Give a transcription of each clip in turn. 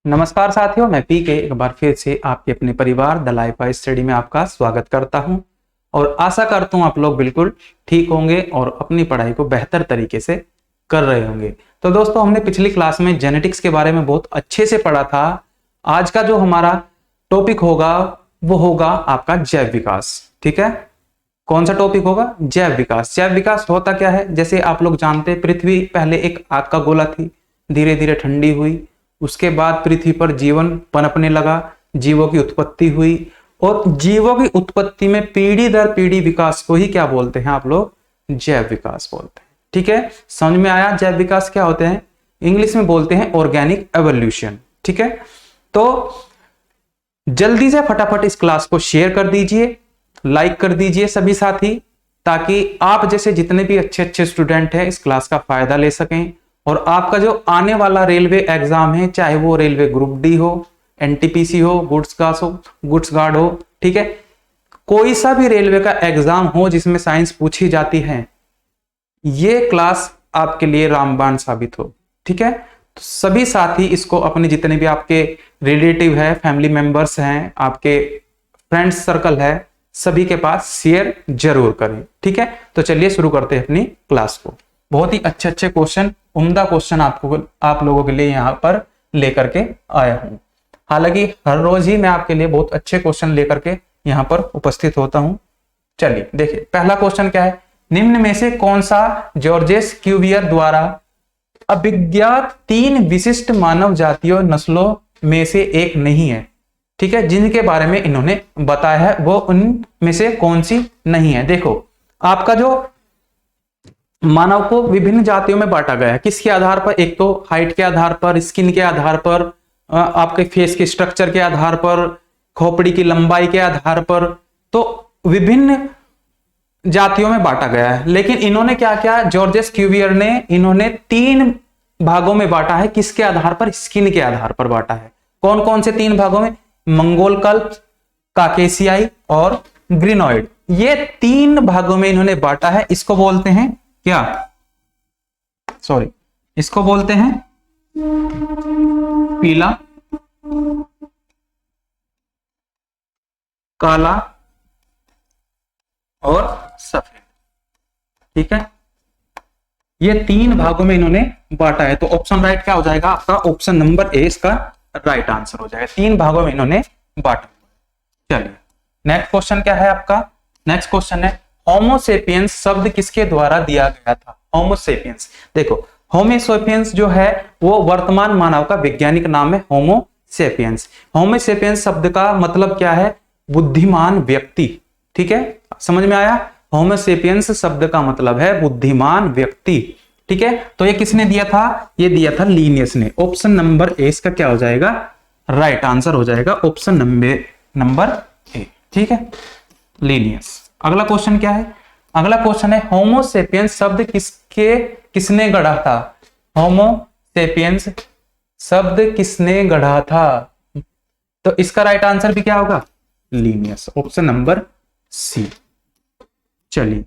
नमस्कार साथियों, मैं पीके एक बार फिर से आपके अपने परिवार द लाइफ बाय स्टडी में आपका स्वागत करता हूं और आशा करता हूं आप लोग बिल्कुल ठीक होंगे और अपनी पढ़ाई को बेहतर तरीके से कर रहे होंगे। तो दोस्तों, हमने पिछली क्लास में जेनेटिक्स के बारे में बहुत अच्छे से पढ़ा था। आज का जो हमारा टॉपिक होगा वो होगा आपका जैव विकास। ठीक है, कौन सा टॉपिक होगा? जैव विकास। जैव विकास होता क्या है? जैसे आप लोग जानते हैं, पृथ्वी पहले एक आग का गोला थी, धीरे धीरे ठंडी हुई, उसके बाद पृथ्वी पर जीवन पनपने लगा, जीवों की उत्पत्ति हुई और जीवों की उत्पत्ति में पीढ़ी दर पीढ़ी विकास को ही क्या बोलते हैं आप लोग? जैव विकास बोलते हैं। ठीक है, समझ में आया जैव विकास क्या होते हैं? इंग्लिश में बोलते हैं ऑर्गेनिक एवोल्यूशन। ठीक है, तो जल्दी से फटाफट इस क्लास को शेयर कर दीजिए, लाइक कर दीजिए सभी साथी, ताकि आप जैसे जितने भी अच्छे अच्छे स्टूडेंट हैं इस क्लास का फायदा ले सकें और आपका जो आने वाला रेलवे एग्जाम है, चाहे वो रेलवे ग्रुप डी हो, एनटीपीसी हो, गुड्स गार्ड हो, ठीक है, कोई सा भी रेलवे का एग्जाम हो जिसमें साइंस पूछी जाती है, ये क्लास आपके लिए रामबाण साबित हो। ठीक है, तो सभी साथी इसको अपने जितने भी आपके रिलेटिव है, फैमिली मेंबर्स हैं, आपके फ्रेंड्स सर्कल है, सभी के पास शेयर जरूर करें। ठीक है, तो चलिए शुरू करते हैं अपनी क्लास को। बहुत ही अच्छे अच्छे क्वेश्चन, उम्दा क्वेश्चन आप लोगों के लिए यहाँ पर लेकर के आया हूं। हालांकि हर रोज ही मैं आपके लिए बहुत अच्छे क्वेश्चन लेकर के यहाँ पर उपस्थित होता हूं। चलिए देखिए, पहला क्वेश्चन क्या है? निम्न में से कौन सा जॉर्जेस क्यूवियर द्वारा अभिज्ञात 3 विशिष्ट मानव जातियों नस्लों में से एक नहीं है? ठीक है, जिनके बारे में इन्होंने बताया है वो उनमें से कौन सी नहीं है? देखो, आपका जो मानव को विभिन्न जातियों में बांटा गया है, किसके आधार पर? एक तो हाइट के आधार पर, स्किन के आधार पर, आपके फेस के स्ट्रक्चर के आधार पर, खोपड़ी की लंबाई के आधार पर, तो विभिन्न जातियों में बांटा गया है। लेकिन इन्होंने क्या किया? जॉर्जेस क्यूवियर ने इन्होंने 3 भागों में बांटा है। किसके आधार पर? स्किन के आधार पर बांटा है। कौन कौन से 3 भागों में? मंगोल कल्प, काकेशियाई और ग्रीनॉइड। ये 3 भागों में इन्होंने बांटा है। इसको बोलते हैं क्या? सॉरी, इसको बोलते हैं पीला, काला और सफेद। ठीक है, ये 3 भागों में इन्होंने बांटा है। तो ऑप्शन राइट क्या हो जाएगा आपका? ऑप्शन नंबर ए इसका राइट आंसर हो जाएगा। 3 भागों में इन्होंने बांटा। चलिए, नेक्स्ट क्वेश्चन क्या है आपका? नेक्स्ट क्वेश्चन है, होमोसेपियंस शब्द किसके द्वारा दिया गया था? होमोसेपियंस, देखो, होमोसेपियंस जो है वो वर्तमान मानव का वैज्ञानिक नाम है, होमोसेपियंस। होमोसेपियंस शब्द का मतलब क्या है? बुद्धिमान व्यक्ति। ठीक है, समझ में आया? होमोसेपियंस शब्द का मतलब है बुद्धिमान व्यक्ति। ठीक है, तो ये किसने दिया था? ये दिया था लीनियस ने। ऑप्शन नंबर ए इसका क्या हो जाएगा? राइट आंसर हो जाएगा ऑप्शन नंबर ए। ठीक है, लीनियस। अगला क्वेश्चन क्या है? अगला क्वेश्चन है, होमोसेपियंस शब्द किसने गढ़ा था? होमोसेपियंस शब्द किसने गढ़ा था? तो इसका राइट आंसर भी क्या होगा? Linnaeus, option number C. चलिए,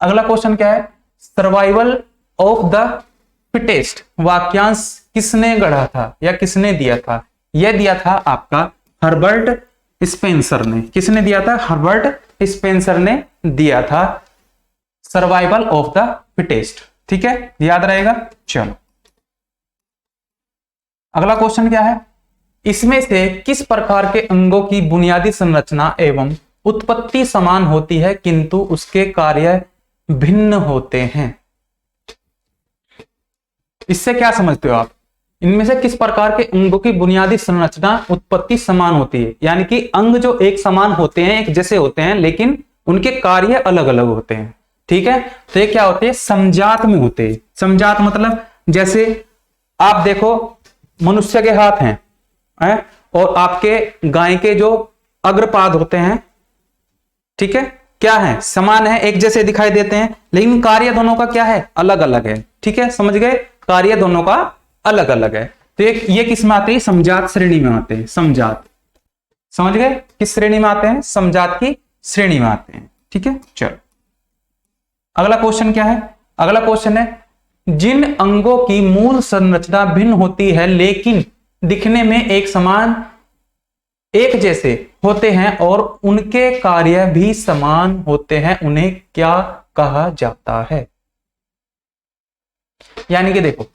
अगला क्वेश्चन क्या है? सर्वाइवल ऑफ द फिटेस्ट वाक्यांश किसने गढ़ा था या किसने दिया था? यह दिया था आपका हर्बर्ट स्पेंसर ने। किसने दिया था? हर्बर्ट स्पेंसर ने दिया था सर्वाइवल ऑफ द फिटेस्ट। ठीक है, याद रहेगा। चलो, अगला क्वेश्चन क्या है? इसमें से किस प्रकार के अंगों की बुनियादी संरचना एवं उत्पत्ति समान होती है किंतु उसके कार्य भिन्न होते हैं? इससे क्या समझते हो आप? इनमें से किस प्रकार के अंगों की बुनियादी संरचना उत्पत्ति समान होती है? यानी कि अंग जो एक समान होते हैं, एक जैसे होते हैं, लेकिन उनके कार्य अलग अलग होते हैं। ठीक है, तो ये क्या होते हैं? समजात में होते हैं। समजात मतलब जैसे आप देखो, मनुष्य के हाथ हैं और आपके गाय के जो अग्रपाद होते हैं, ठीक है, क्या है? समान है, एक जैसे दिखाई देते हैं, लेकिन कार्य दोनों का क्या है? अलग अलग है। ठीक है, समझ गए? कार्य दोनों का अलग अलग है। तो ये किस में आते हैं? समजात श्रेणी में आते हैं। समजात, समझ गए? किस श्रेणी में आते हैं? समजात की श्रेणी में आते हैं। ठीक है, चलो, अगला क्वेश्चन क्या है? अगला क्वेश्चन है, जिन अंगों की मूल संरचना भिन्न होती है लेकिन दिखने में एक समान एक जैसे होते हैं और उनके कार्य भी समान होते हैं, उन्हें क्या कहा जाता है? यानी कि देखो,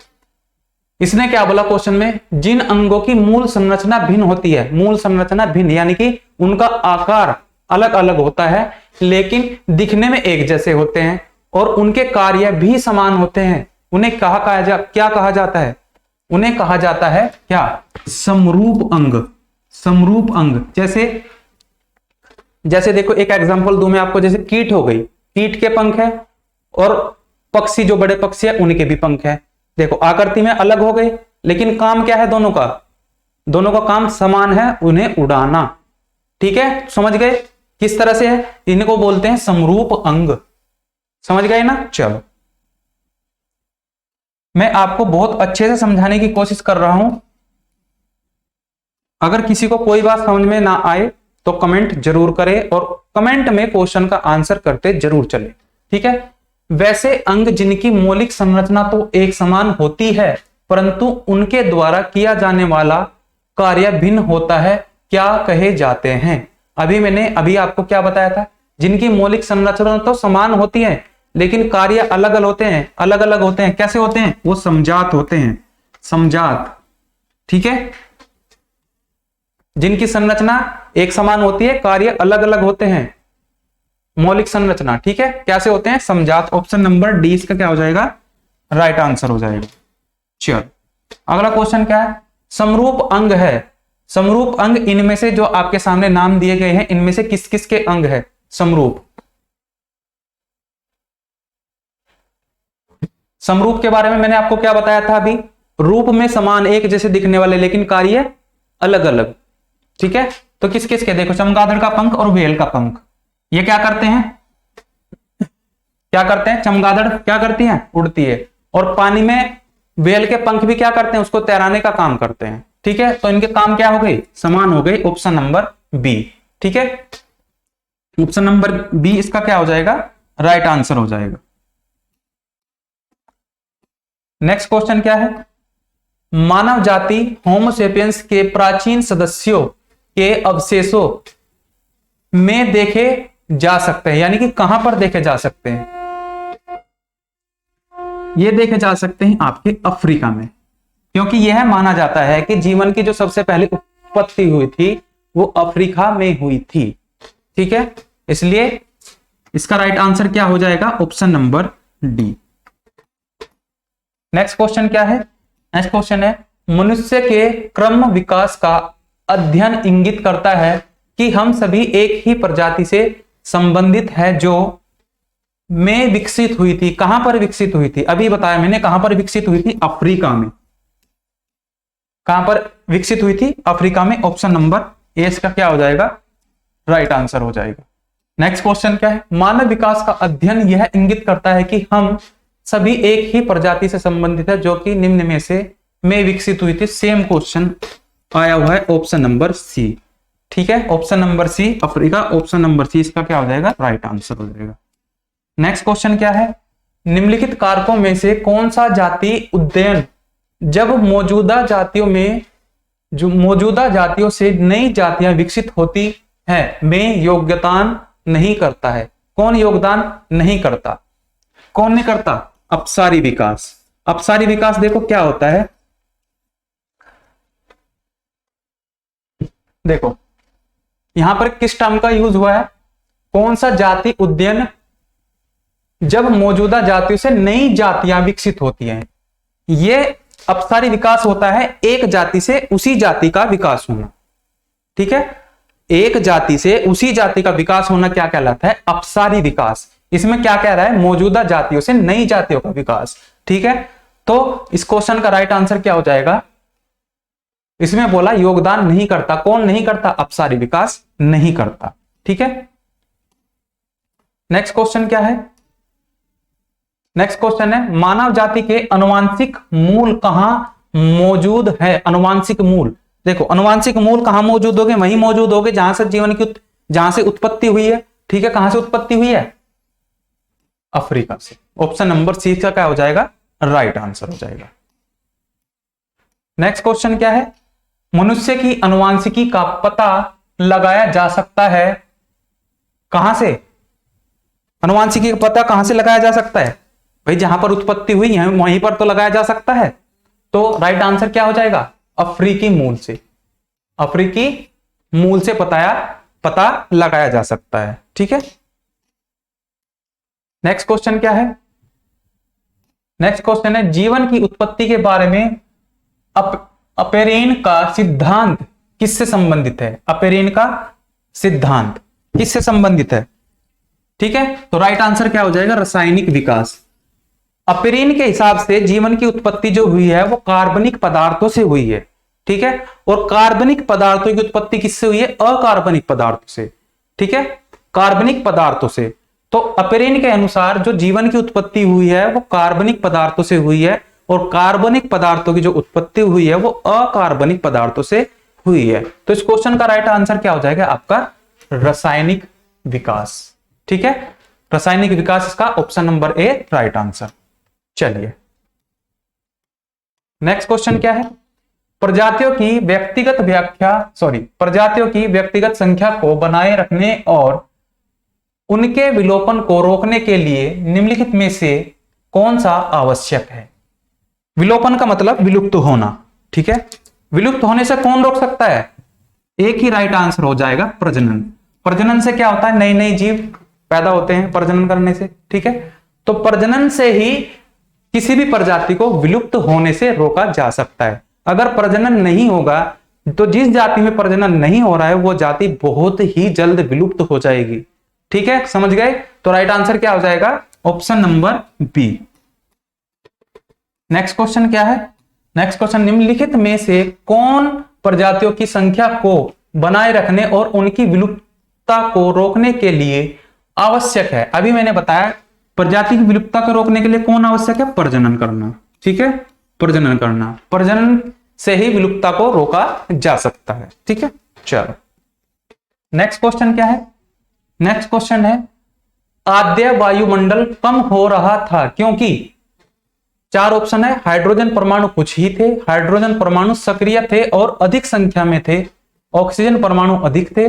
इसने क्या बोला क्वेश्चन में, जिन अंगों की मूल संरचना भिन्न होती है, मूल संरचना भिन्न यानी कि उनका आकार अलग अलग होता है लेकिन दिखने में एक जैसे होते हैं और उनके कार्य भी समान होते हैं, उन्हें क्या कहा जाता है? उन्हें कहा जाता है क्या? समरूप अंग। समरूप अंग जैसे देखो एक एग्जांपल दूं मैं आपको, जैसे कीट हो गई, कीट के पंख है और पक्षी जो बड़े पक्षी है उनके भी पंख है। देखो आकृति में अलग हो गए लेकिन काम क्या है दोनों का? दोनों का काम समान है, उन्हें उड़ाना। ठीक है, समझ गए किस तरह से है? इनको बोलते हैं समरूप अंग। समझ गए ना? चलो मैं आपको बहुत अच्छे से समझाने की कोशिश कर रहा हूं। अगर किसी को कोई बात समझ में ना आए तो कमेंट जरूर करें और कमेंट में क्वेश्चन का आंसर करते जरूर चले। ठीक है, वैसे अंग जिनकी मौलिक संरचना तो एक समान होती है परंतु उनके द्वारा किया जाने वाला कार्य भिन्न होता है, क्या कहे जाते हैं? अभी आपको क्या बताया था? जिनकी मौलिक संरचना तो समान होती है लेकिन कार्य अलग अलग होते हैं। कैसे होते हैं? वो समजात होते हैं, समजात। ठीक है, जिनकी संरचना एक समान होती है, कार्य अलग अलग होते हैं, मौलिक संरचना। ठीक है, कैसे होते हैं? समजात। ऑप्शन नंबर डी इसका क्या हो जाएगा? राइट आंसर हो जाएगा। चलो अगला क्वेश्चन क्या है? समरूप अंग है। समरूप अंग इनमें से जो आपके सामने नाम दिए गए हैं इनमें से किस किस के अंग है समरूप? समरूप के बारे में मैंने आपको क्या बताया था अभी? रूप में समान एक जैसे दिखने वाले लेकिन कार्य अलग अलग। ठीक है, तो किस किस के? देखो चमगादड़ का पंख और व्हेल का पंख, ये क्या करते हैं? चमगादड़ क्या करती है? उड़ती है। और पानी में व्हेल के पंख भी क्या करते हैं? उसको तैराने का काम करते हैं। ठीक है, तो इनके काम क्या हो गई? समान हो गई। Option number B. ठीक है, ऑप्शन नंबर बी इसका क्या हो जाएगा? राइट आंसर हो जाएगा। नेक्स्ट क्वेश्चन क्या है? मानव जाति होमो सेपियंस के प्राचीन सदस्यों के अवशेषों में देखे जा सकते हैं, यानी कि कहां पर देखे जा सकते हैं? ये देखे जा सकते हैं आपके अफ्रीका में, क्योंकि यह माना जाता है कि जीवन की जो सबसे पहली उत्पत्ति हुई थी वो अफ्रीका में हुई थी। ठीक है, इसलिए इसका राइट आंसर क्या हो जाएगा? Option number D. Next question क्या है? नेक्स्ट क्वेश्चन है, मनुष्य के क्रम विकास का अध्ययन इंगित करता है कि हम सभी एक ही प्रजाति से संबंधित है जो में विकसित हुई थी। कहां पर विकसित हुई थी? अभी बताया मैंने, कहां पर विकसित हुई थी? अफ्रीका में। कहां पर विकसित हुई थी? अफ्रीका में। ऑप्शन नंबर ए इसका क्या हो जाएगा? राइट आंसर हो जाएगा। नेक्स्ट क्वेश्चन क्या है? मानव विकास का अध्ययन यह इंगित करता है कि हम सभी एक ही प्रजाति से संबंधित है जो कि निम्न में से में विकसित हुई थी। सेम क्वेश्चन आया हुआ है ऑप्शन नंबर सी। ठीक है, option number C Africa. Option number C इसका क्या हो जाएगा? राइट आंसर हो जाएगा। नेक्स्ट क्वेश्चन क्या है? निम्नलिखित कारकों में से कौन सा जाति उद्ययन जब मौजूदा जातियों से नई जातियां विकसित होती है में योगदान नहीं करता है? कौन योगदान नहीं करता? कौन नहीं करता? अपसारी विकास। अपसारी विकास देखो क्या होता है, देखो यहां पर किस टर्म का यूज हुआ है? कौन सा जाति उद्ययन जब मौजूदा जातियों से नई जातियां विकसित होती हैं। यह अपसारी विकास होता है एक जाति से उसी जाति का विकास होना। ठीक है, एक जाति से उसी जाति का विकास होना क्या कहलाता है? अपसारी विकास। इसमें क्या कह रहा है? मौजूदा जातियों से नई जातियों का विकास। ठीक है, तो इस क्वेश्चन का राइट आंसर क्या हो जाएगा? इसमें बोला योगदान नहीं करता। कौन नहीं करता? अपसारी विकास नहीं करता। ठीक है, नेक्स्ट क्वेश्चन क्या है? नेक्स्ट क्वेश्चन है, मानव जाति के अनुवांशिक मूल कहां मौजूद है? अनुवांशिक मूल, देखो अनुवांशिक मूल कहां मौजूद होंगे? वहीं मौजूद होंगे जहां से जीवन की जहां से उत्पत्ति हुई है। ठीक है, कहां से उत्पत्ति हुई है? अफ्रीका से। ऑप्शन नंबर सी का क्या हो जाएगा? राइट आंसर हो जाएगा। नेक्स्ट क्वेश्चन क्या है, मनुष्य की आनुवंशिकी का पता लगाया जा सकता है कहां से? आनुवंशिकी का पता कहां से लगाया जा सकता है? भाई जहां पर उत्पत्ति हुई है वहीं पर तो लगाया जा सकता है। तो राइट आंसर क्या हो जाएगा? अफ्रीकी मूल से। अफ्रीकी मूल से पता लगाया जा सकता है। ठीक है, नेक्स्ट क्वेश्चन क्या है? नेक्स्ट क्वेश्चन है, जीवन की उत्पत्ति के बारे में अपेरेन का सिद्धांत किससे संबंधित है? अपेरेन का सिद्धांत किससे संबंधित है? ठीक है, तो राइट आंसर क्या हो जाएगा? रासायनिक विकास। अपेरेन के हिसाब से जीवन की उत्पत्ति जो हुई है वो कार्बनिक पदार्थों से हुई है। ठीक है, और कार्बनिक पदार्थों की उत्पत्ति किससे हुई है? अकार्बनिक पदार्थों से। ठीक है, कार्बनिक पदार्थों से। तो अपेरेन के अनुसार जो जीवन की उत्पत्ति हुई है वो कार्बनिक पदार्थों से हुई है, और कार्बनिक पदार्थों की जो उत्पत्ति हुई है वो अकार्बनिक पदार्थों से हुई है। तो इस क्वेश्चन का राइट आंसर क्या हो जाएगा? आपका रासायनिक विकास। ठीक है, रासायनिक विकास इसका option number A right answer. चलिए नेक्स्ट क्वेश्चन क्या है, प्रजातियों की व्यक्तिगत संख्या को बनाए रखने और उनके विलोपन को रोकने के लिए निम्नलिखित में से कौन सा आवश्यक है? विलोपन का मतलब विलुप्त होना। ठीक है, विलुप्त होने से कौन रोक सकता है? एक ही राइट आंसर हो जाएगा, प्रजनन। प्रजनन से क्या होता है? नए नए जीव पैदा होते हैं प्रजनन करने से। ठीक है, तो प्रजनन से ही किसी भी प्रजाति को विलुप्त होने से रोका जा सकता है। अगर प्रजनन नहीं होगा तो जिस जाति में प्रजनन नहीं हो रहा है वो जाति बहुत ही जल्द विलुप्त हो जाएगी। ठीक है, समझ गए? तो राइट आंसर क्या हो जाएगा? Option number B. Next question क्या है? नेक्स्ट क्वेश्चन, निम्नलिखित में से कौन प्रजातियों की संख्या को बनाए रखने और उनकी विलुप्तता को रोकने के लिए आवश्यक है? अभी मैंने बताया प्रजाति की विलुप्तता को रोकने के लिए कौन आवश्यक है? प्रजनन करना। ठीक है, प्रजनन करना। प्रजनन से ही विलुप्तता को रोका जा सकता है। ठीक है, चलो नेक्स्ट क्वेश्चन क्या है? नेक्स्ट क्वेश्चन है, आद्य वायुमंडल कम हो रहा था क्योंकि, चार ऑप्शन है, हाइड्रोजन परमाणु कुछ ही थे, हाइड्रोजन परमाणु सक्रिय थे और अधिक संख्या में थे, ऑक्सीजन परमाणु अधिक थे,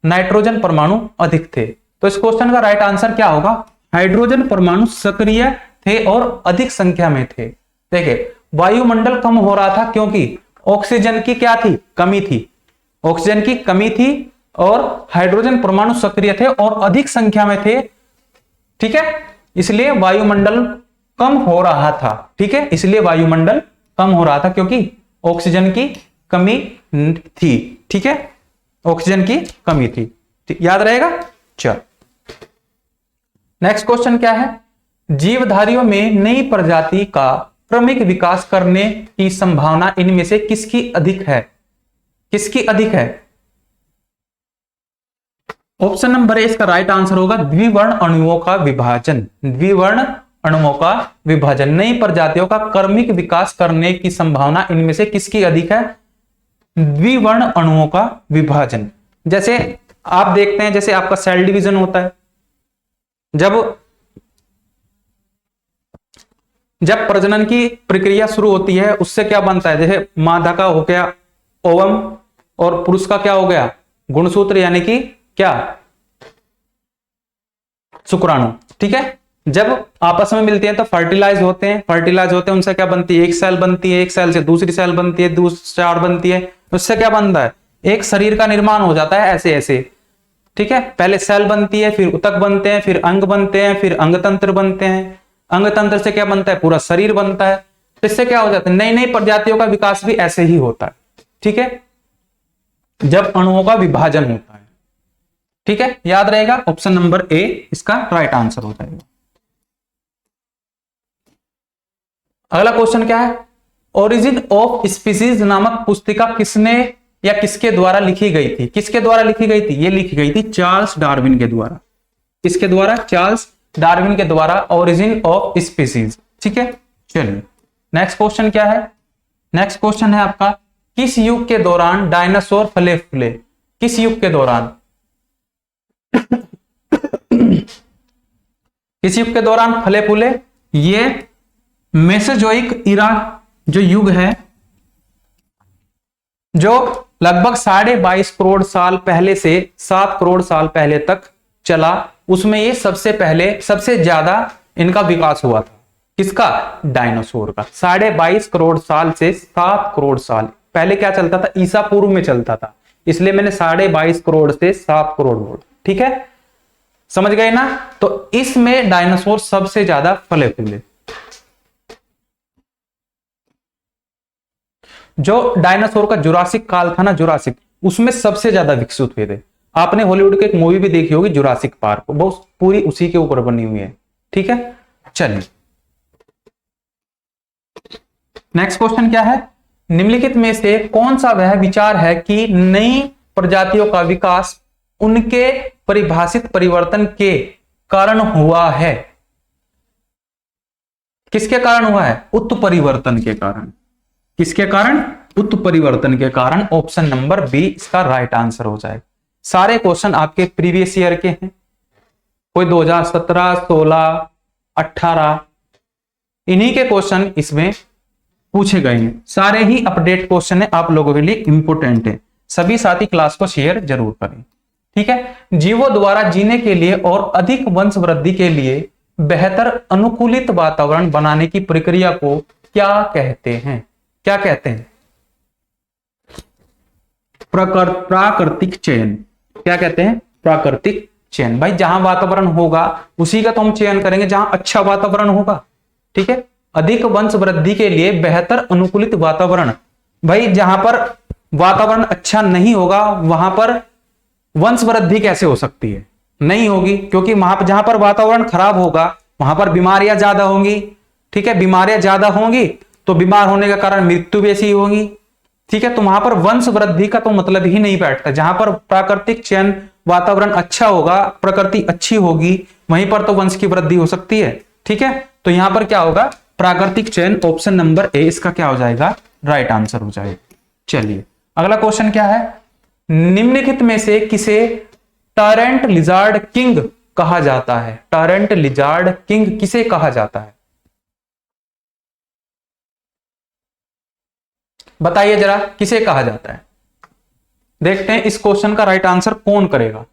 नाइट्रोजन परमाणु अधिक थे। तो इस क्वेश्चन का राइट आंसर क्या होगा? हाइड्रोजन परमाणु सक्रिय थे और अधिक संख्या में थे। देखिए, वायुमंडल कम हो रहा था क्योंकि ऑक्सीजन की क्या थी? कमी थी। ऑक्सीजन की कमी थी और हाइड्रोजन परमाणु सक्रिय थे और अधिक संख्या में थे। ठीक है, इसलिए वायुमंडल कम हो रहा था। ठीक है, इसलिए वायुमंडल कम हो रहा था क्योंकि ऑक्सीजन की कमी थी। ठीक है, ऑक्सीजन की कमी थी। याद रहेगा? चल नेक्स्ट क्वेश्चन क्या है, जीवधारियों में नई प्रजाति का क्रमिक विकास करने की संभावना इनमें से किसकी अधिक है? किसकी अधिक है? ऑप्शन नंबर ए इसका राइट आंसर होगा द्विवर्ण अणुओं का विभाजन। द्विवर्ण अणुओं का विभाजन, नई प्रजातियों का क्रमिक विकास करने की संभावना इनमें से किसकी अधिक है? द्विवर्ण अणुओं का विभाजन। जैसे आप देखते हैं, जैसे आपका सेल डिवीजन होता है, जब प्रजनन की प्रक्रिया शुरू होती है उससे क्या बनता है? जैसे मादा का हो गया ओवम और पुरुष का क्या हो गया? गुणसूत्र, यानी कि क्या? शुक्राणु। ठीक है, जब आपस में मिलते हैं तो फर्टिलाइज होते हैं, उनसे क्या बनती है? एक सेल बनती है, एक सेल से दूसरी सेल बनती है, दूसरी चार बनती है, उससे क्या बनता है? एक शरीर का निर्माण हो जाता है ऐसे ऐसे। ठीक है, पहले सेल बनती है, फिर ऊतक बनते हैं, फिर अंग बनते हैं, फिर अंगतंत्र बनते हैं, अंगतंत्र से क्या बनता है? पूरा शरीर बनता है। तो इससे क्या हो जाता है? नई नई प्रजातियों का विकास भी ऐसे ही होता है। ठीक है, जब अणुओं का विभाजन होता है। ठीक है, याद रहेगा, ऑप्शन नंबर ए इसका राइट आंसर हो जाएगा। अगला क्वेश्चन क्या है, ओरिजिन ऑफ स्पीसीज नामक पुस्तिका किसने या किसके द्वारा लिखी गई थी? किसके द्वारा लिखी गई थी? ये लिखी गई थी चार्ल्स डार्विन के द्वारा। किसके द्वारा? चार्ल्स डार्विन के द्वारा, ओरिजिन ऑफ स्पीसीज। ठीक है, चलिए नेक्स्ट क्वेश्चन क्या है? नेक्स्ट क्वेश्चन है आपका, किस युग के दौरान डायनासोर फले फूले? किस युग के दौरान? किस युग के दौरान फले फूले? ये मेसोजोइक इरा जो युग है, जो लगभग 22.5 करोड़ साल पहले से 7 करोड़ साल पहले तक चला, उसमें ये सबसे पहले सबसे ज्यादा इनका विकास हुआ था। किसका? डायनासोर का। 22.5 करोड़ साल से 7 करोड़ साल पहले क्या चलता था? ईसा पूर्व में चलता था, इसलिए मैंने 22.5 करोड़ से 7 करोड़ बोला। ठीक है, समझ गए ना? तो इसमें डायनासोर सबसे ज्यादा फले फूले। जो डायनासोर का जुरासिक काल था ना, जुरासिक, उसमें सबसे ज्यादा विकसित हुए थे। आपने हॉलीवुड की एक मूवी भी देखी होगी जुरासिक पार्क, वो पूरी उसी के ऊपर बनी हुई है। ठीक है, चलिए नेक्स्ट क्वेश्चन क्या है? निम्नलिखित में से कौन सा वह विचार है कि नई प्रजातियों का विकास उनके परिभाषित परिवर्तन के कारण हुआ है? किसके कारण हुआ है? उत्परिवर्तन के कारण। किसके कारण? उत्परिवर्तन के कारण। ऑप्शन नंबर बी इसका राइट आंसर हो जाएगा। सारे क्वेश्चन आपके प्रीवियस ईयर के हैं, कोई 2017, 16, 18 इन्हीं के क्वेश्चन इसमें पूछे गए हैं। सारे ही अपडेट क्वेश्चन है, आप लोगों के लिए इंपोर्टेंट है। सभी साथी क्लास को शेयर जरूर करें। ठीक है, जीवों द्वारा जीने के लिए और अधिक वंश वृद्धि के लिए बेहतर अनुकूलित वातावरण बनाने की प्रक्रिया को क्या कहते हैं? क्या कहते हैं? प्राकृतिक चयन। क्या कहते हैं? प्राकृतिक चयन। भाई जहां वातावरण होगा उसी का तो हम चयन करेंगे, जहां अच्छा वातावरण होगा। ठीक है, अधिक वंश वृद्धि के लिए बेहतर अनुकूलित वातावरण। भाई जहां पर वातावरण अच्छा नहीं होगा वहां पर वंश वृद्धि कैसे हो सकती है? नहीं होगी, क्योंकि वहां जहां पर वातावरण खराब होगा वहां पर बीमारियां ज्यादा होंगी। ठीक है, बीमारियां ज्यादा होंगी तो बीमार होने के कारण मृत्यु भी ऐसी होगी। ठीक है, तो वहां पर वंश वृद्धि का तो मतलब ही नहीं बैठता। जहां पर प्राकृतिक चयन, वातावरण अच्छा होगा, प्रकृति अच्छी होगी, वहीं पर तो वंश की वृद्धि हो सकती है। ठीक है, तो यहां पर क्या होगा? प्राकृतिक चयन। ऑप्शन नंबर ए इसका क्या हो जाएगा? राइट आंसर हो जाएगा। चलिए अगला क्वेश्चन क्या है? निम्नलिखित में से किसे टॉरेंट लिजार्ड किंग कहा जाता है? टॉरेंट लिजार्ड किंग किसे कहा जाता है? बताइए जरा, किसे कहा जाता है? देखते हैं इस क्वेश्चन का राइट आंसर कौन करेगा।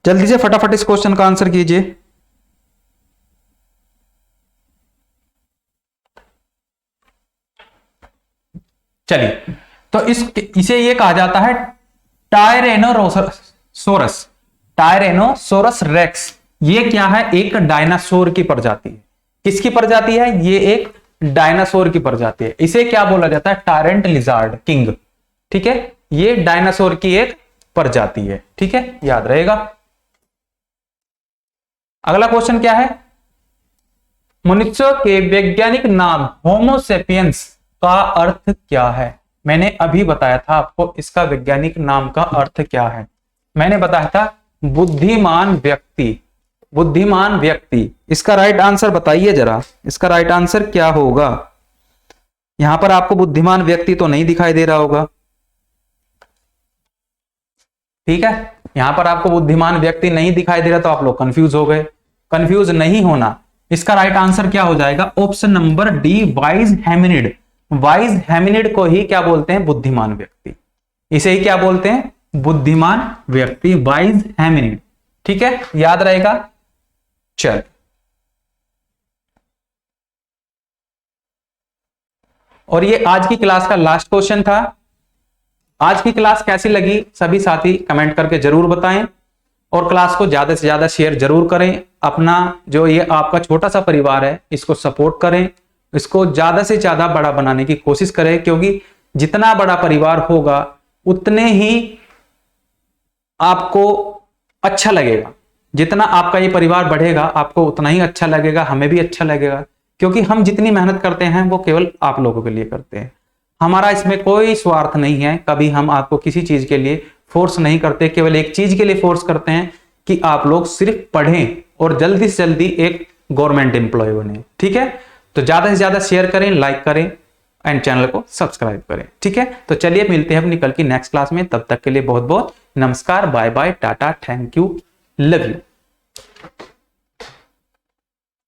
जल्दी से फटाफट इस क्वेश्चन का आंसर कीजिए। चलिए, तो इसे ये कहा जाता है टायरेनोसोरस। टायरेनोसोरस रेक्स। ये क्या है? एक डायनासोर की प्रजाति है। किसकी प्रजाति है? ये एक डायनासोर की प्रजाति है। इसे क्या बोला जाता है? Torrent lizard king. ठीक है, ये डायनासोर की एक प्रजाति है। ठीक है, याद रहेगा। अगला क्वेश्चन क्या है? मनुष्य के वैज्ञानिक नाम होमोसेपियंस का अर्थ क्या है? मैंने अभी बताया था आपको इसका वैज्ञानिक नाम का अर्थ क्या है। मैंने बताया था बुद्धिमान व्यक्ति। बुद्धिमान व्यक्ति। इसका राइट आंसर बताइए जरा, इसका राइट आंसर क्या होगा? यहां पर आपको बुद्धिमान व्यक्ति तो नहीं दिखाई दे रहा होगा। ठीक है, यहां पर आपको बुद्धिमान व्यक्ति नहीं दिखाई दे रहा तो आप लोग कंफ्यूज हो गए। कंफ्यूज नहीं होना, इसका राइट आंसर क्या हो जाएगा? Option number D, wise hominid. Wise hominid को ही क्या बोलते हैं? बुद्धिमान व्यक्ति। इसे ही क्या बोलते हैं? बुद्धिमान व्यक्ति, वाइज हैमिनिड। ठीक है, याद रहेगा। चल, और ये आज की क्लास का लास्ट क्वेश्चन था। आज की क्लास कैसी लगी सभी साथी कमेंट करके जरूर बताएं, और क्लास को ज्यादा से ज्यादा शेयर जरूर करें। अपना जो ये आपका छोटा सा परिवार है इसको सपोर्ट करें, इसको ज्यादा से ज्यादा बड़ा बनाने की कोशिश करें, क्योंकि जितना बड़ा परिवार होगा उतने ही आपको अच्छा लगेगा। जितना आपका ये परिवार बढ़ेगा आपको उतना ही अच्छा लगेगा, हमें भी अच्छा लगेगा, क्योंकि हम जितनी मेहनत करते हैं वो केवल आप लोगों के लिए करते हैं। हमारा इसमें कोई स्वार्थ नहीं है, कभी हम आपको किसी चीज के लिए फोर्स नहीं करते, केवल एक चीज के लिए फोर्स करते हैं कि आप लोग सिर्फ पढ़ें और जल्दी से जल्दी एक गवर्नमेंट एम्प्लॉय बने। ठीक है, तो ज्यादा से ज्यादा शेयर करें, लाइक करें, एंड चैनल को सब्सक्राइब करें। ठीक है, तो चलिए मिलते हैं अपनी कल की नेक्स्ट क्लास में। तब तक के लिए बहुत बहुत नमस्कार, bye bye, tata, thank you, love you.